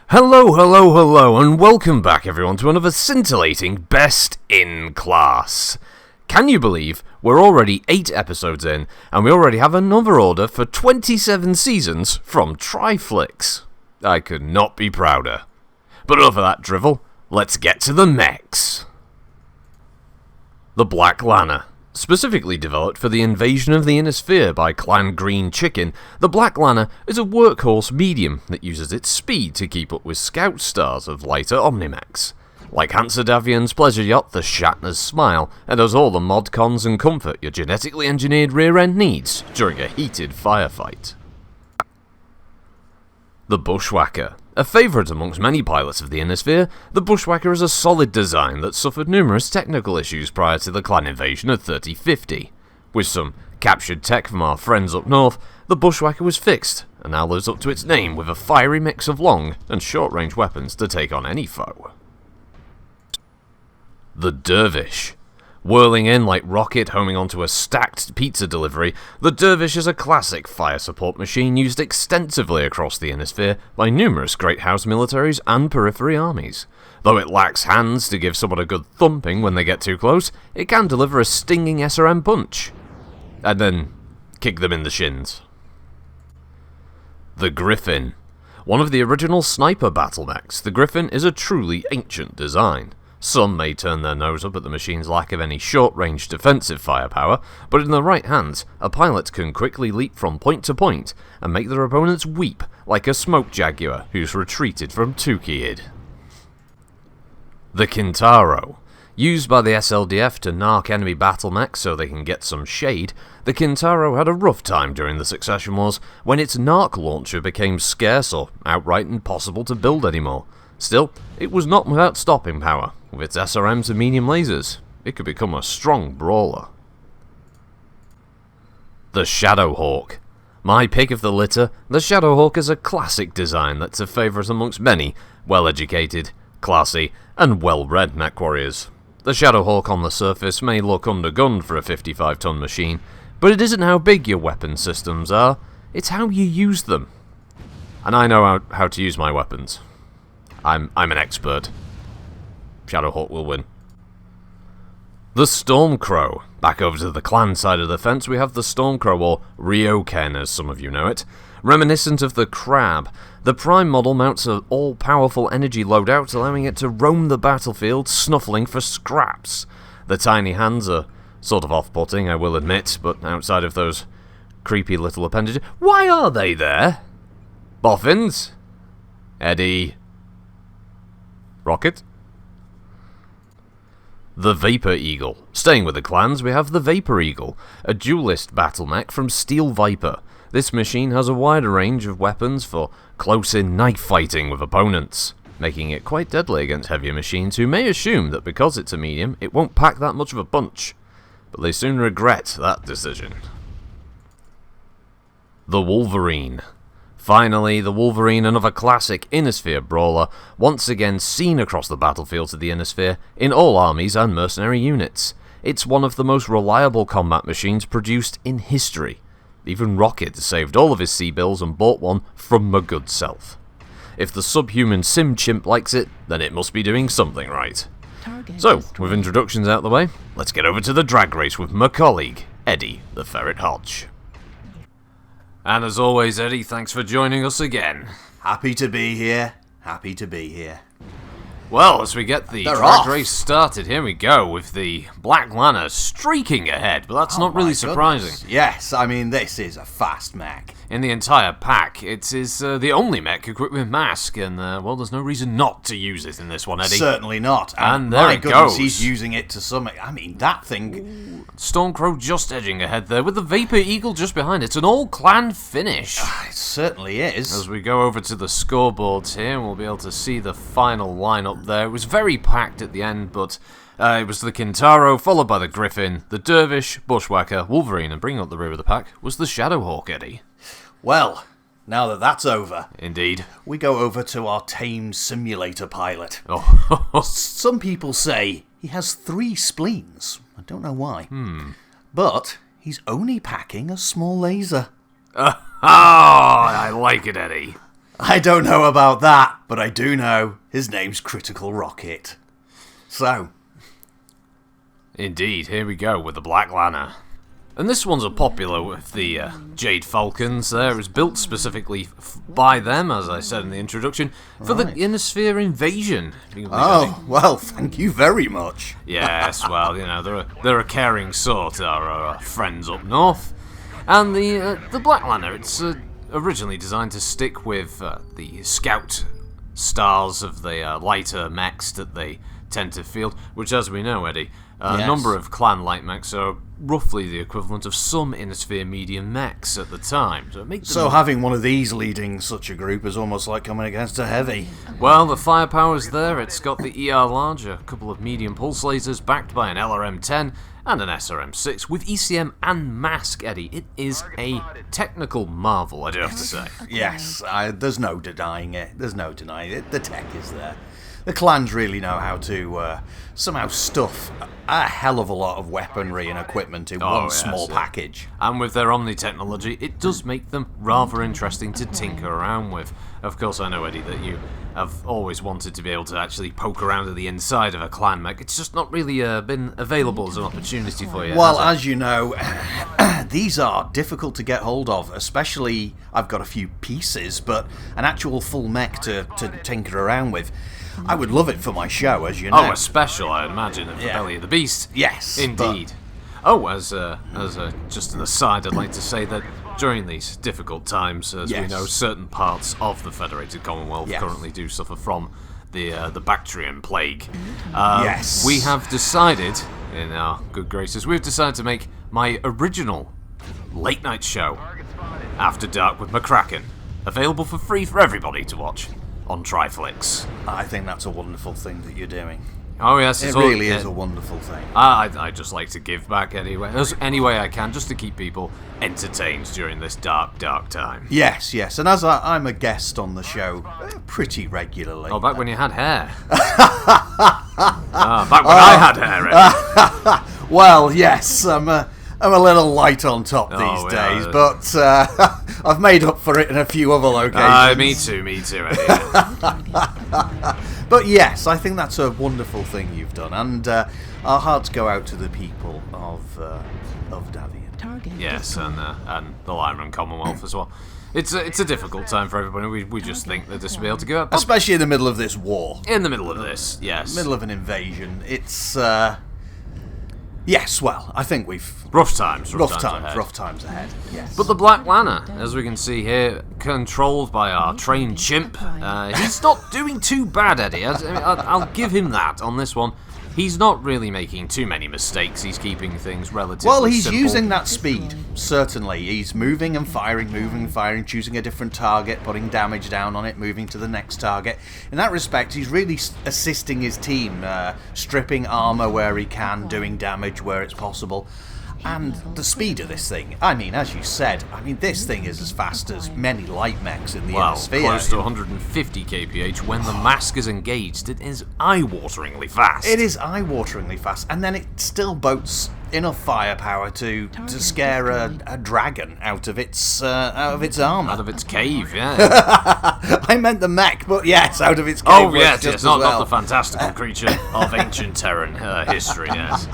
Hello, and welcome back everyone to another scintillating Best in Class. Can you believe we're already 8 episodes in, and we already have another order for 27 seasons from Triflix? I could not be prouder. But enough of that drivel, let's get to the mechs. The Black Lanner. Specifically developed for the invasion of the Inner Sphere by Clan Green Chicken, the Black Lanner is a workhorse medium that uses its speed to keep up with scout stars of lighter Omnimechs. Like Hansa Davian's pleasure yacht, the Shatner's Smile, and has all the mod cons and comfort your genetically engineered rear end needs during a heated firefight. The Bushwhacker. A favourite amongst many pilots of the Inner Sphere, the Bushwhacker is a solid design that suffered numerous technical issues prior to the clan invasion of 3050. With some captured tech from our friends up north, the Bushwhacker was fixed, and now lives up to its name with a fiery mix of long and short-range weapons to take on any foe. The Dervish. Whirling in like rocket homing onto a stacked pizza delivery, the Dervish is a classic fire support machine used extensively across the Inner Sphere by numerous Great House militaries and periphery armies. Though it lacks hands to give someone a good thumping when they get too close, it can deliver a stinging SRM punch. And then kick them in the shins. The Griffin. One of the original sniper battle mechs, the Griffin is a truly ancient design. Some may turn their nose up at the machine's lack of any short-range defensive firepower, but in the right hands, a pilot can quickly leap from point to point and make their opponents weep like a smoke jaguar who's retreated from Tukiyid. The Kintaro. Used by the SLDF to narc enemy battle mechs so they can get some shade, the Kintaro had a rough time during the Succession Wars when its narc launcher became scarce or outright impossible to build anymore. Still, it was not without stopping power. With its SRMs and medium lasers, it could become a strong brawler. The Shadowhawk. My pick of the litter, the Shadowhawk is a classic design that's a favourite amongst many well-educated, classy, and well-read mech warriors. The Shadowhawk on the surface may look undergunned for a 55-ton machine, but it isn't how big your weapon systems are, it's how you use them. And I know how to use my weapons. I'm an expert. Shadowhawk will win. The Stormcrow. Back over to the clan side of the fence, we have the Stormcrow, or Ryoken as some of you know it. Reminiscent of the Crab, the Prime model mounts an all-powerful energy loadout, allowing it to roam the battlefield, snuffling for scraps. The tiny hands are sort of off-putting, I will admit, but outside of those creepy little appendages... Why are they there? Boffins? Eddie... Rocket? The Vapor Eagle. Staying with the clans, we have the Vapor Eagle, a duelist battle mech from Steel Viper. This machine has a wider range of weapons for close-in knife fighting with opponents, making it quite deadly against heavier machines who may assume that because it's a medium, it won't pack that much of a punch. But they soon regret that decision. The Wolverine. Finally, the Wolverine, another classic Inner Sphere brawler, once again seen across the battlefields of the Inner Sphere in all armies and mercenary units. It's one of the most reliable combat machines produced in history. Even Rocket saved all of his C-bills and bought one from my good self. If the subhuman sim chimp likes it, then it must be doing something right. So, with introductions out the way, let's get over to the drag race with my colleague, Eddie the Ferret Hodge. And as always, Eddie, thanks for joining us again. Happy to be here. Happy to be here. Well, as we get the drag race started, here we go, with the Black Lanner streaking ahead, but that's not really surprising. Goodness. Yes, I mean, this is a fast mech. In the entire pack, it is the only mech equipped with mask, and, well, there's no reason not to use it in this one, Eddie. Certainly not. And there it goes. He's using it to some... I mean, that thing... Ooh. Stormcrow just edging ahead there, with the Vapor Eagle just behind. It's an all-clan finish. It certainly is. As we go over to the scoreboards here, we'll be able to see the final lineup there. It was very packed at the end, but it was the Kintaro, followed by the Griffin, the Dervish, Bushwhacker, Wolverine, and bringing up the rear of the pack was the Shadowhawk, Eddie. Well, now that that's over... Indeed. We go over to our tamed simulator pilot. Oh. Some people say he has 3 spleens. I don't know why. But he's only packing a small laser. I like it, Eddie. I don't know about that, but I do know his name's Critical Rocket. So, indeed, here we go with the Black Lanner. And this one's a popular with the Jade Falcons there. It was built specifically by them, as I said in the introduction, for the Innisphere invasion. oh, well, thank you very much. Yes, well, you know, they're a caring sort, our friends up north. And the Black Lanner, it's originally designed to stick with the scout stars of the lighter mechs that they tend to field, which, as we know, Eddie, a number of clan light mechs are roughly the equivalent of some Innisphere medium mechs at the time. So having one of these leading such a group is almost like coming against a heavy. Well, the firepower's there. It's got the ER large, a couple of medium pulse lasers backed by an LRM-10 and an SRM-6 with ECM and mask, Eddie. It is a technical marvel, I do have to say. Yes, there's no denying it. There's no denying it. The tech is there. The clans really know how to somehow stuff a hell of a lot of weaponry and equipment in one small package. And with their Omni technology, it does make them rather interesting to tinker around with. Of course, I know, Eddie, that you have always wanted to be able to actually poke around at the inside of a clan mech. It's just not really been available as an opportunity for you. Well, as you know, these are difficult to get hold of, especially, I've got a few pieces, but an actual full mech to tinker around with. I would love it for my show, as you know. Oh, a special, I'd imagine, of the Belly of the Beast. Yes. Indeed. As just an aside, I'd like to say that during these difficult times, as we know, certain parts of the Federated Commonwealth currently do suffer from the Bactrian plague. We have decided, in our good graces, we've decided to make my original late-night show, After Dark with McCracken, available for free for everybody to watch on Triflix. I think that's a wonderful thing that you're doing. Oh yes, it really is a wonderful thing. I just like to give back anyway, any way I can, just to keep people entertained during this dark time. Yes, and as I'm a guest on the show pretty regularly. Oh, back when you had hair. Back when I had hair. Well, yes, I'm a little light on top these days, but I've made up for it in a few other locations. Me too, Eddie. But yes, I think that's a wonderful thing you've done, and our hearts go out to the people of Davian. Yes, and the Lyman Commonwealth as well. It's a difficult time for everybody. We just think that this will be able to go up. Especially in the middle of this war. In the middle of this, yes. Middle of an invasion. It's... Yes, well, I think we've... Rough times ahead, yes. But the Black Lanner, as we can see here, controlled by our trained chimp, he's not doing too bad, Eddie. I'll give him that on this one. He's not really making too many mistakes. He's keeping things relatively Well, he's simple. using that speed, certainly. He's moving and firing, choosing a different target, putting damage down on it, moving to the next target. In that respect, he's really assisting his team, stripping armor where he can, doing damage where it's possible. And the speed of this thing, I mean, as you said, this thing is as fast as many light mechs in the Innisphere. Close to 150 kph. When the mask is engaged, it is eye-wateringly fast. It is eye-wateringly fast, and then it still boasts enough firepower to scare a dragon out of its armor. Out of its cave, yeah. I meant the mech, but yes, out of its cave. Oh, yes, not the fantastical creature of ancient Terran history, yes.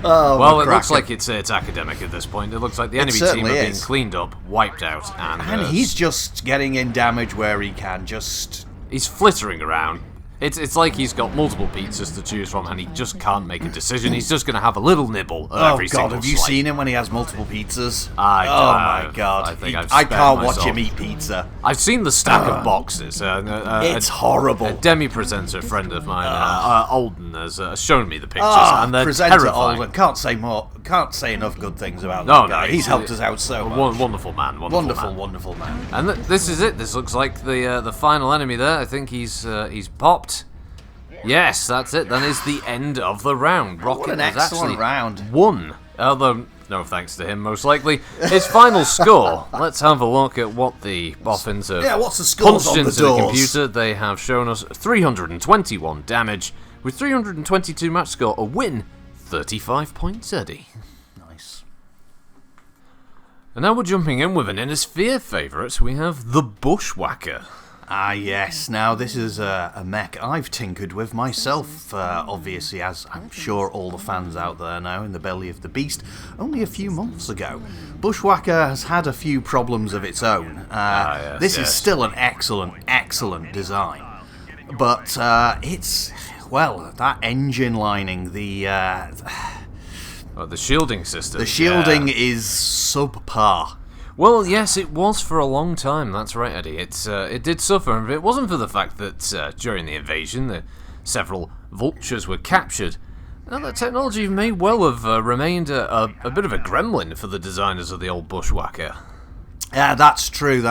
Well, it looks like it's academic at this point. It looks like the enemy team are being cleaned up, wiped out, and he's just getting in damage where he can. He's flittering around. It's like he's got multiple pizzas to choose from, and he just can't make a decision. He's just going to have a little nibble of every single have you slice. seen him when he has multiple pizzas? My God! I can't watch him eat pizza. I've seen the stack of boxes. It's horrible. A demi-presenter friend of mine, Alden, has shown me the pictures, and they're terrifying. Alden, can't say enough good things about that guy. He's helped us out so much. Wonderful man. Wonderful man. And this is it. This looks like the final enemy there. I think he's popped. Yes, that's it. That is the end of the round. Rocket has actually won. Although, no thanks to him, most likely. His final score. Let's have a look at what the boffins have what's the scores punched on into the computer. They have shown us 321 damage with 322 match score. A win, 35 points, Eddie. Nice. And now we're jumping in with an Inner Sphere favourite. We have the Bushwhacker. Ah, yes. Now, this is a mech I've tinkered with myself, obviously, as I'm sure all the fans out there know, in the belly of the beast, only a few months ago. Bushwhacker has had a few problems of its own. This is still an excellent design. But it's, well, that engine lining, the shielding system. The shielding is subpar. Well, yes, it was for a long time. That's right, Eddie. It did suffer, and if it wasn't for the fact that during the invasion, several vultures were captured, the technology may well have remained a bit of a gremlin for the designers of the old Bushwhacker. Yeah, that's true.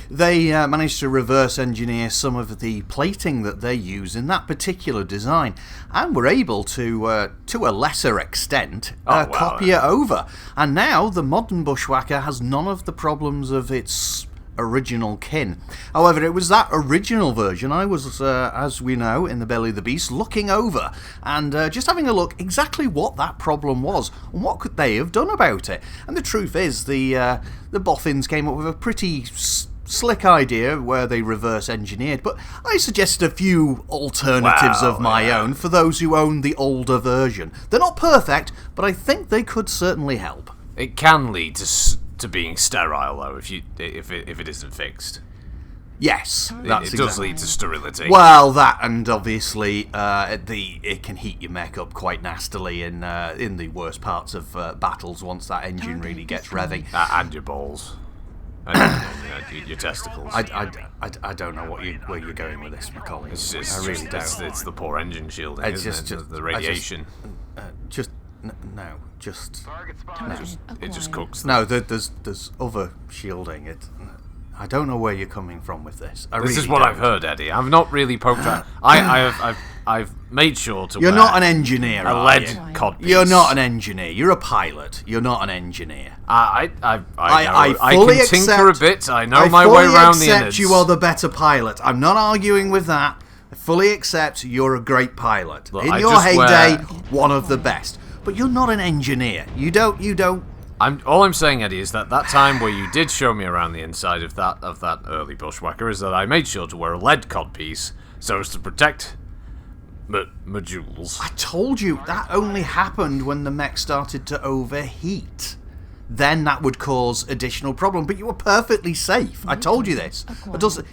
They managed to reverse engineer some of the plating that they use in that particular design, and were able to a lesser extent, copy it over. And now the modern Bushwhacker has none of the problems of its original kin. However, it was that original version I was, as we know, in the belly of the beast, looking over and just having a look exactly what that problem was and what could they have done about it. And the truth is, the boffins came up with a pretty slick idea where they reverse engineered, but I suggested a few alternatives of my own for those who own the older version. They're not perfect, but I think they could certainly help. It can lead to being sterile, though, if it isn't fixed. Yes, it does lead to sterility. Well, that, and obviously it can heat your mech up quite nastily in the worst parts of battles once that engine really gets revving. And your balls. And your testicles. I don't know where you're going with this, Macaulay. I really don't. It's the poor engine shielding, isn't it? The radiation. It just cooks. No, there's other shielding. I don't know where you're coming from with this. This is what I've heard, Eddie. I've not really poked out. I've made sure to. You're not an engineer. A lead codpiece. You're not an engineer. You're a pilot. You're not an engineer. I fully can tinker accept, a bit. I know my way around the innards. I fully accept you are the better pilot. I'm not arguing with that. I fully accept you're a great pilot. Look, in your heyday, one of the best. But you're not an engineer. You don't. All I'm saying, Eddie, is that time where you did show me around the inside of that early Bushwhacker is that I made sure to wear a lead codpiece so as to protect my jewels. I told you that only happened when the mech started to overheat. Then that would cause additional problem. But you were perfectly safe. I told you this.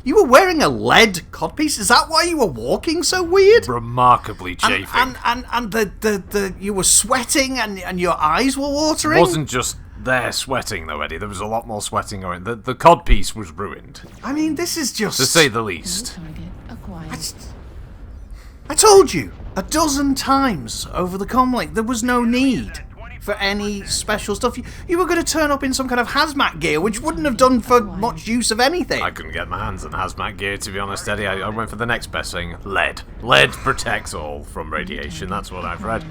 You were wearing a lead codpiece. Is that why you were walking so weird? Remarkably chafing. And you were sweating and your eyes were watering. It wasn't just their sweating though, Eddie. There was a lot more sweating going. The codpiece was ruined. I mean, this is just, to say the least. I told you a dozen times over the comlink there was no need for any special stuff. You were going to turn up in some kind of hazmat gear, which wouldn't have done for much use of anything. I couldn't get my hands on hazmat gear, to be honest, Eddie. I went for the next best thing, lead. Lead protects all from radiation, that's what I've read.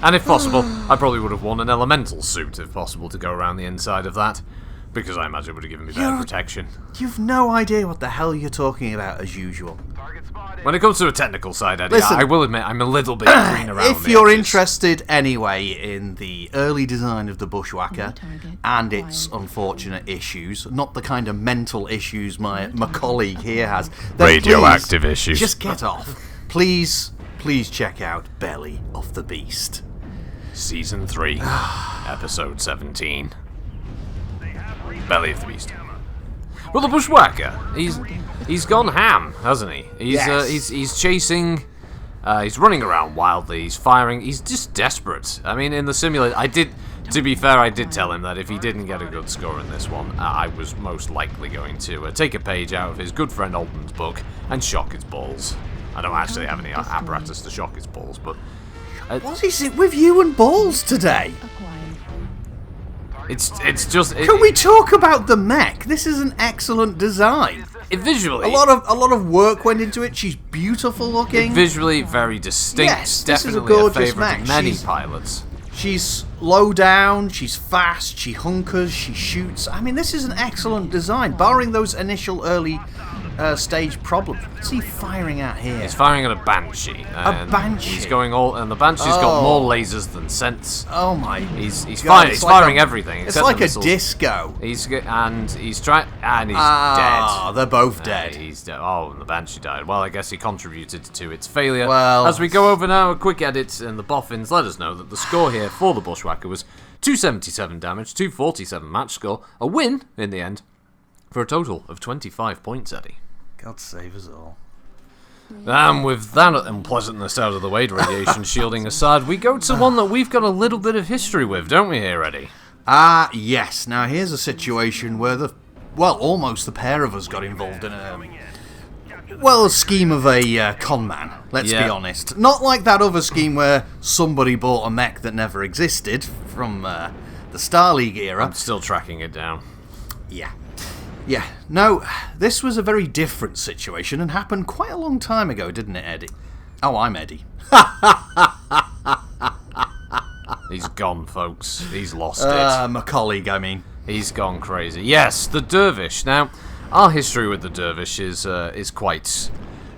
And if possible, I probably would have worn an elemental suit, if possible, to go around the inside of that, because I imagine it would have given me better protection. You've no idea what the hell you're talking about, as usual. When it comes to a technical side, Eddie, listen, I will admit I'm a little bit green around if you're interested anyway in the early design of the Bushwhacker and its unfortunate issues, not the kind of mental issues my colleague here has, radioactive issues, just get off. Please check out Belly of the Beast. Season 3, Episode 17. Belly of the Beast. Well, the Bushwhacker, he's gone ham, hasn't he? He's chasing, he's running around wildly, he's firing, he's just desperate. I mean, in the simulator, to be fair, I did tell him that if he didn't get a good score in this one, I was most likely going to take a page out of his good friend Alden's book and shock his balls. I don't actually have any apparatus to shock his balls, but... what is it with you and balls today? It's just... Can we talk about the mech? This is an excellent design. Visually... A lot of work went into it. She's beautiful looking. Visually very distinct. Yes, definitely a favourite mech. of many pilots. She's low down, she's fast, she hunkers, she shoots. I mean, this is an excellent design, barring those initial early stage problem. What's he firing at here? He's firing at a Banshee. A Banshee? He's going all... And the Banshee's got more lasers than sense. Oh my He's God, he's firing everything. It's except like the a missiles. disco. He's trying... And he's Ah, dead. they're both dead. He's dead. Oh, and the Banshee died. Well, I guess he contributed to its failure. Well... As we go over now, a quick edit, and the boffins let us know that the score here for the Bushwhacker was 277 damage, 247 match score, a win in the end, for a total of 25 points, Eddie. God save us all. And with that unpleasantness out of the way, radiation shielding aside, we go to one that we've got a little bit of history with, don't we here, Eddie? Yes. Now, here's a situation where almost the pair of us got involved in a scheme of a con man, let's be honest. Not like that other scheme where somebody bought a mech that never existed from the Star League era. I'm still tracking it down. Yeah. No, this was a very different situation and happened quite a long time ago, didn't it, Eddie? Oh, I'm Eddie. He's gone, folks. He's lost it. My colleague, I mean. He's gone crazy. Yes, the Dervish. Now, our history with the Dervish is quite,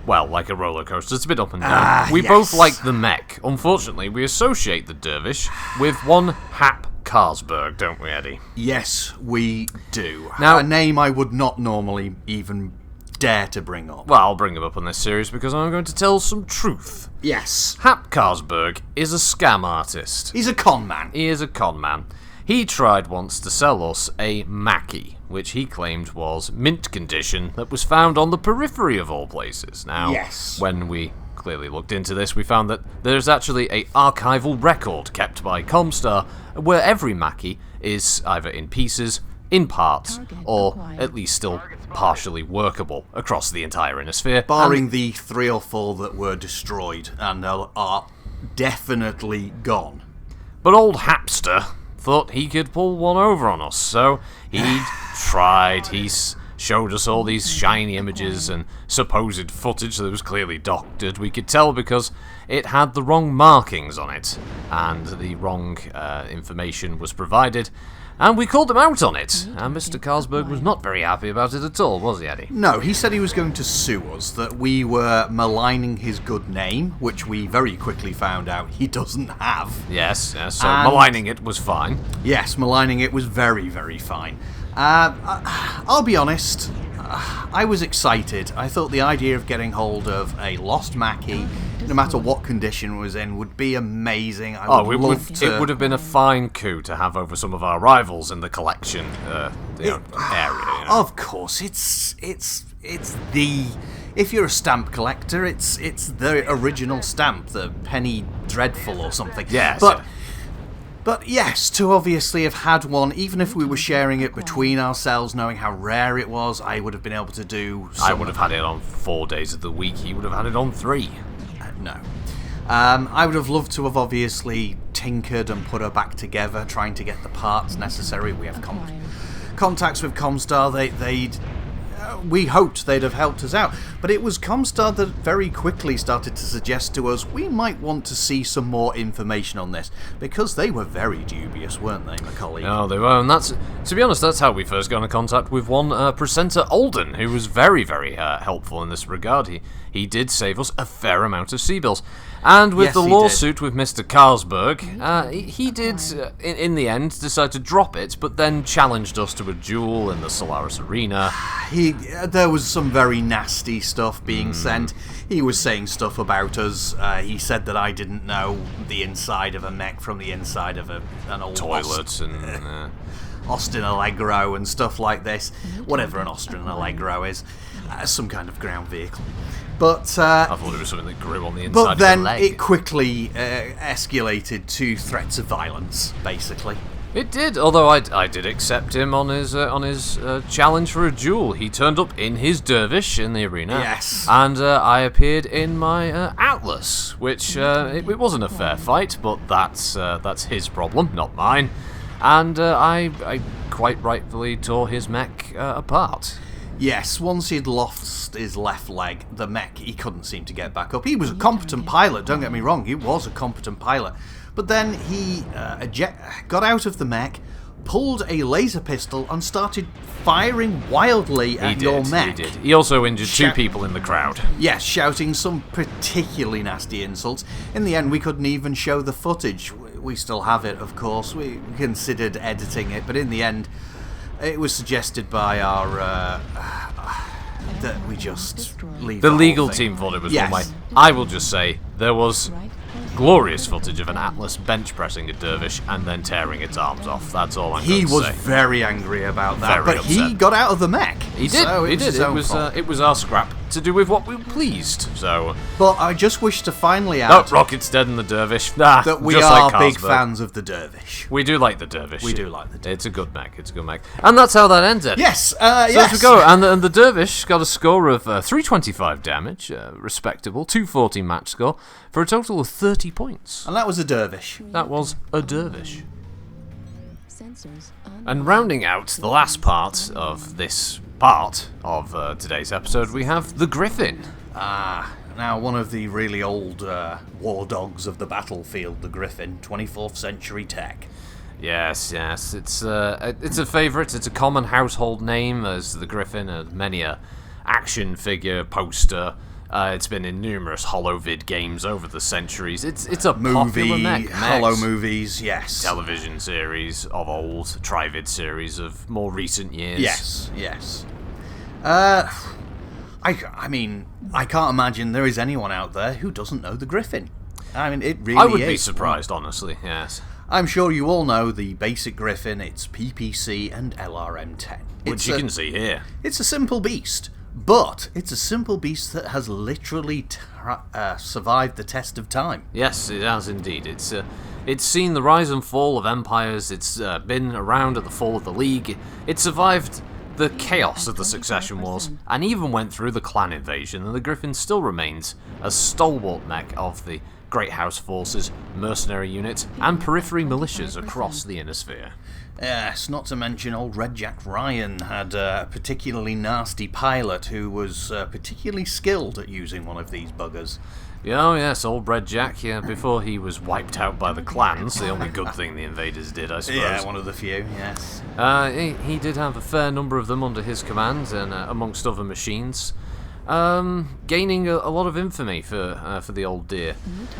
well, like a roller coaster. It's a bit up and down. We both like the mech. Unfortunately, we associate the Dervish with one Hap Carsburg, don't we, Eddie? Yes, we do. Now, a name I would not normally even dare to bring up. Well, I'll bring him up on this series because I'm going to tell some truth. Yes. Hap Carsburg is a scam artist. He's a con man. He is a con man. He tried once to sell us a Mackie, which he claimed was mint condition that was found on the periphery of all places. Now, when we clearly looked into this, we found that there's actually a archival record kept by Comstar where every Mackie is either in pieces, in parts, or at least still partially workable across the entire inner sphere. Barring the 3 or 4 that were destroyed and are definitely gone. But old Hapster thought he could pull one over on us, so he tried. He showed us all these shiny images and supposed footage that was clearly doctored. We could tell because it had the wrong markings on it, and the wrong information was provided, and we called him out on it, and Mr. Carsburg was not very happy about it at all, was he, Eddie? No, he said he was going to sue us, that we were maligning his good name, which we very quickly found out he doesn't have. Yes, so maligning it was fine. Yes, maligning it was very, very fine. I'll be honest, I was excited. I thought the idea of getting hold of a lost Mackie, no matter what condition it was in, would be amazing. It would have been a fine coup to have over some of our rivals in the collection area. Of course, it's the... If you're a stamp collector, it's the original stamp, the Penny Dreadful or something. Yes. But yes, to obviously have had one, even if we were sharing it between ourselves, knowing how rare it was, I would have been able to do... I would have had it on 4 days of the week, he would have had it on 3. No. I would have loved to have obviously tinkered and put her back together, trying to get the parts necessary. We have contacts with Comstar. We hoped they'd have helped us out, but it was Comstar that very quickly started to suggest to us we might want to see some more information on this, because they were very dubious, weren't they, my colleague? No, they were, and that's, to be honest, that's how we first got into contact with one presenter, Alden, who was very, very helpful in this regard. He did save us a fair amount of C-bills. And with the lawsuit with Mr. Carsburg, he did, in the end, decide to drop it, but then challenged us to a duel in the Solaris Arena. There was some very nasty stuff being sent. He was saying stuff about us. He said that I didn't know the inside of a mech from the inside of an old toilet Austin Allegro and stuff like this. Whatever an Austin Allegro is. Some kind of ground vehicle. But I thought it was something that grew on the inside but then of the leg. It quickly escalated to threats of violence, basically. It did, although I did accept him on his challenge for a duel. He turned up in his dervish in the arena. Yes. And I appeared in my Atlas, which it wasn't a fair fight, but that's his problem, not mine. And I quite rightfully tore his mech apart. Yes, once he'd lost his left leg, the mech, he couldn't seem to get back up. He was a competent pilot, don't get me wrong, he was a competent pilot. But then he got out of the mech, pulled a laser pistol and started firing wildly at your mech. He did. He also injured 2 people in the crowd. Yes, shouting some particularly nasty insults. In the end, we couldn't even show the footage. We still have it, of course. We considered editing it, but in the end, it was suggested by our... that we just leave The whole legal thing. team thought it was Yes. one way. I will just say, there was glorious footage of an Atlas bench pressing a dervish and then tearing its arms off. That's all I'm going He to was say. very angry about that, Very but he upset. got out of the mech. He did. So He did. his own fault. It was our scrap to do with what we were pleased. So, But I just wish to finally oh, add Rocket's dead and the dervish. Nah, that we just are like big Carsburg. fans of the dervish. We do like the dervish. We do like the dervish. It's a good mech. It's a good mech. And that's how that ended. Yes, So yes. as we go, and the dervish got a score of 325 damage, respectable, 240 match score, for a total of 30 points. And that was a dervish. That was a dervish. Sensors And rounding out the last part of this part of today's episode, we have the Griffin. Now one of the really old war dogs of the battlefield, the Griffin, 24th century tech. Yes, it's a favourite. It's a common household name as the Griffin, many a action figure, poster. It's been in numerous holovid games over the centuries. It's a popular Movie, mech. hollow Mechs, mean, yes. television series of old, Trivid series of more recent years. Yes. I mean, I can't imagine there is anyone out there who doesn't know the Griffin. I mean, it really is. I would be surprised, honestly. Yes. I'm sure you all know the basic Griffin. It's PPC and LRM-10. Which you can see here. It's a simple beast, but it's a simple beast that has literally survived the test of time. Yes, it has indeed. It's seen the rise and fall of empires. It's been around at the fall of the League. It survived the chaos of the Succession Wars, and even went through the clan invasion, and the Griffin still remains a stalwart mech of the Great House forces, mercenary units, and periphery militias across the Inner Sphere. Yes, not to mention old Red Jack Ryan had a particularly nasty pilot who was particularly skilled at using one of these buggers. Oh yes, old Red Jack, before he was wiped out by the clans, the only good thing the invaders did, I suppose. Yeah, one of the few, yes. He did have a fair number of them under his command, and amongst other machines, gaining a lot of infamy for the old dear.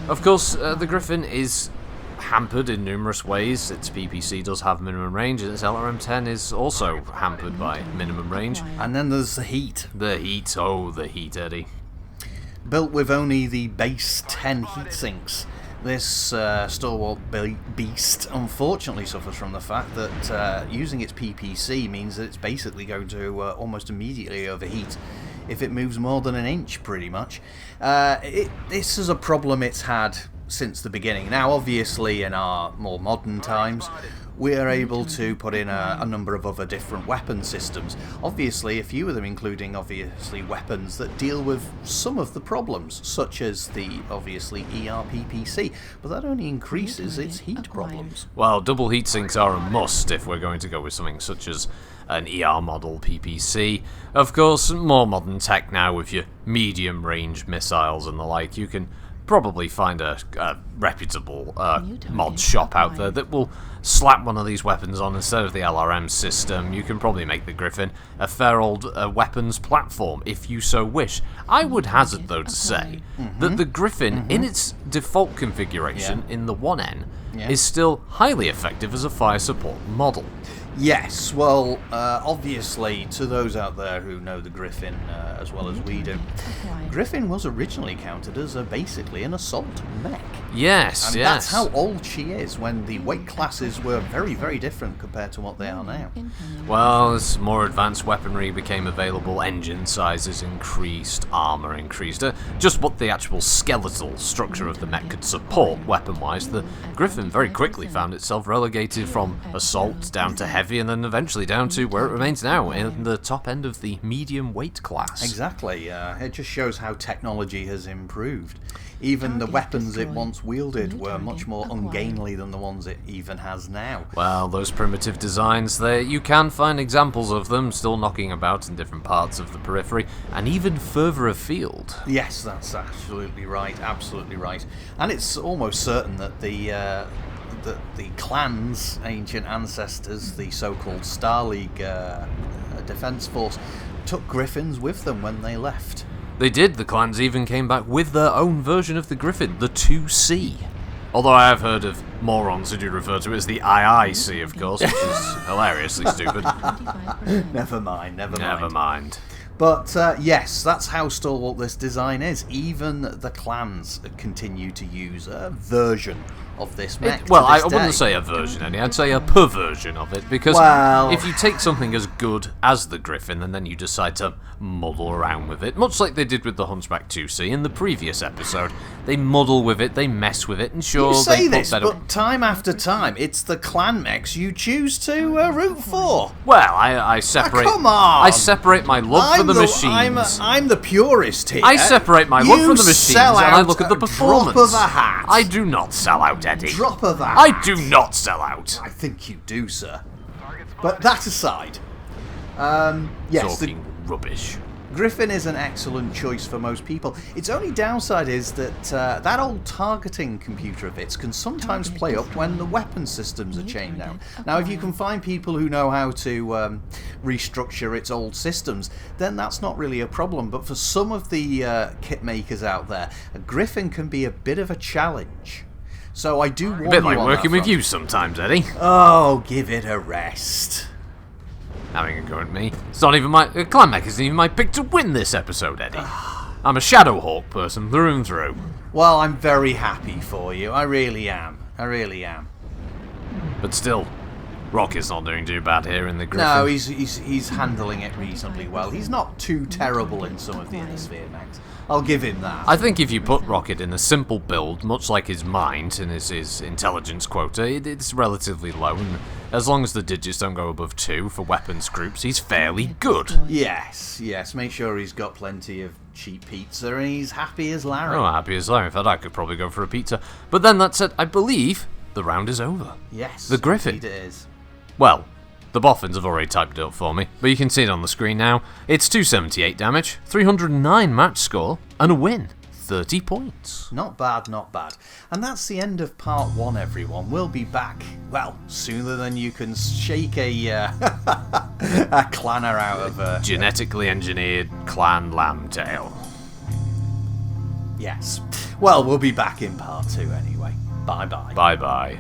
Of course, the Griffin is hampered in numerous ways. Its PPC does have minimum range, and its LRM-10 is also hampered by minimum range. And then there's the heat. The heat, Eddie. Built with only the base 10 heat sinks, this stalwart beast unfortunately suffers from the fact that using its PPC means that it's basically going to almost immediately overheat if it moves more than an inch, pretty much. This is a problem it's had since the beginning. Now, obviously, in our more modern times, we are able to put in a number of other different weapon systems. Obviously, a few of them including, obviously, weapons that deal with some of the problems, such as the, obviously, ERPPC, but that only increases its heat problems. Well, double heat sinks are a must if we're going to go with something such as an ER model PPC. Of course, more modern tech now with your medium range missiles and the like, you can probably find a reputable mod shop out there that will slap one of these weapons on instead of the LRM system. You can probably make the Griffin a fair old weapons platform if you so wish. I would hazard, though, to say that the Griffin, in its default configuration in the 1N, is still highly effective as a fire support model. Yes, well, obviously, to those out there who know the Griffin as well as we do, Griffin was originally counted as basically an assault mech. Yes, and yes. that's how old she is, when the weight classes were very, very different compared to what they are now. Well, as more advanced weaponry became available, engine sizes increased, armour increased. Just what the actual skeletal structure of the mech could support weapon-wise, the Griffin very quickly found itself relegated from assault down to heavy, and then eventually down to where it remains now, in the top end of the medium weight class. Exactly, it just shows how technology has improved. Even the weapons it once wielded were much more ungainly than the ones it even has now. Well, those primitive designs, you can find examples of them still knocking about in different parts of the periphery, and even further afield. Yes, that's absolutely right, absolutely right. And it's almost certain that the the clan's ancient ancestors, the so-called Star League defense force, took Griffins with them when they left. They did. The clans even came back with their own version of the Griffin, the 2C. Although I have heard of morons who do refer to it as the IIC, of course, which is hilariously stupid. 25%. Never mind. Never mind. But yes, that's how stalwart this design is. Even the clans continue to use a version of this mech. Well, I to this wouldn't day. say a version, Eddie. I'd say a perversion of it, because Well- if you take something as good as the Griffin and then you decide to muddle around with it, much like they did with the Hunchback 2C in the previous episode, they muddle with it, they mess with it, and sure, You say they put this, that but up. time after time, it's the clan mechs you choose to root for. Well, I separate. come on! I separate my love for the machines. I'm the purist here. I separate my love You for the machines sell and I out look at the a performance. Drop of a hat. I do not sell out, Eddie. Drop of a hat. I do not sell out. I think you do, sir. But that aside, yes, the Talking rubbish. Griffin is an excellent choice for most people. Its only downside is that that old targeting computer of its can sometimes play up when the weapon systems are chained down. Now, if you can find people who know how to restructure its old systems, then that's not really a problem. But for some of the kit makers out there, a Griffin can be a bit of a challenge. So I do warn A bit you like on working that with front. you sometimes, Eddie. Oh, give it a rest. Having a go at me. It's not even my... Clan Mech isn't even my pick to win this episode, Eddie. I'm a Shadowhawk person through and through. Well, I'm very happy for you. I really am. But still, Rocket's not doing too bad here in the Griffin. No, he's handling it reasonably well. He's not too terrible in some of the other sphere mechs. I'll give him that. I think if you put Rocket in a simple build, much like his mind and his intelligence quota, it's relatively low, and as long as the digits don't go above 2 for weapons groups, he's fairly good. Yes. Make sure he's got plenty of cheap pizza and he's happy as Larry. Oh, happy as Larry. In fact, I could probably go for a pizza. But then that said, I believe the round is over. Yes. The Griffin. Indeed it is. Well, the boffins have already typed it up for me, but you can see it on the screen now. It's 278 damage, 309 match score, and a win. 30 points. Not bad. And that's the end of part 1, everyone. We'll be back, well, sooner than you can shake a, a clanner out of a... Genetically engineered clan lambtail. Yes. Well, we'll be back in part 2 anyway. Bye-bye. Bye-bye.